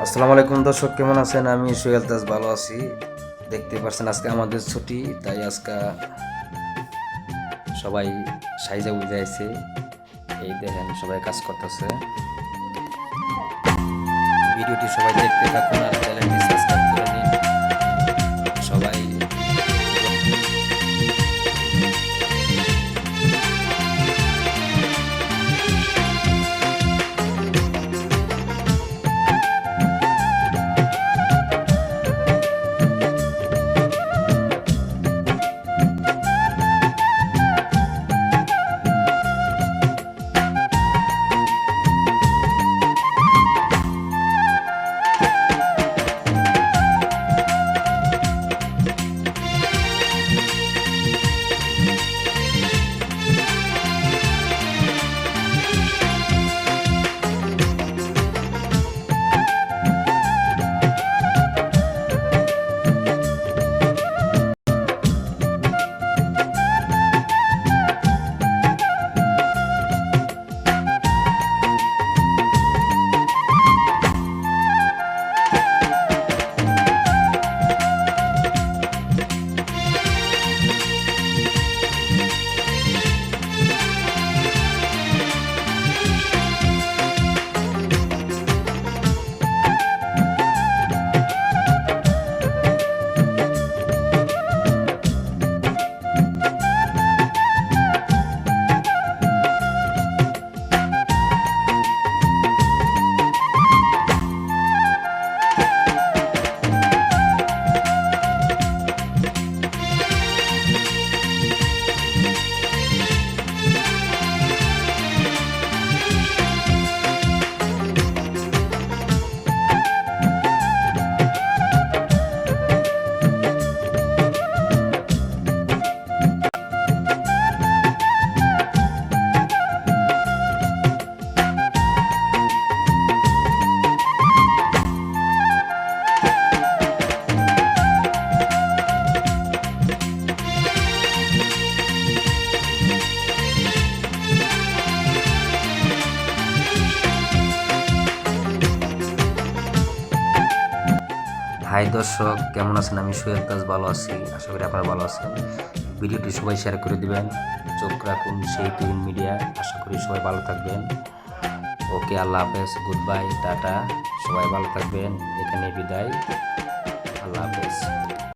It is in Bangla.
আসসালামু আলাইকুম দর্শক, কেমন আছেন? আমি সোহেল তাজ ভালো আছি। দেখতে পাচ্ছেন আজকে আমাদের ছুটি, তাই আজকে সবাই সাইজা বুঝাইছে। এই দেখেন সবাই কাজ করতেছে। ভিডিওটি সবাই দেখতে থাকুন আর চ্যানেলটি সাবস্ক্রাইব করে নিন সবাই। হাই দর্শক, কেমন আছেন? আমি সোহেল তাজ ভালো আছি। আশা করি আপনারা ভালো আছেন। ভিডিওটি সবাই শেয়ার করে দিবেন, চোখ রাখুন সেই টিভি মিডিয়া। আশা করি সবাই ভালো থাকবেন। ওকে, আল্লাহ হাফেজ, গুড বাই, টাটা। সবাই ভালো থাকবেন। এখানে বিদায়, আল্লাহ হাফেজ।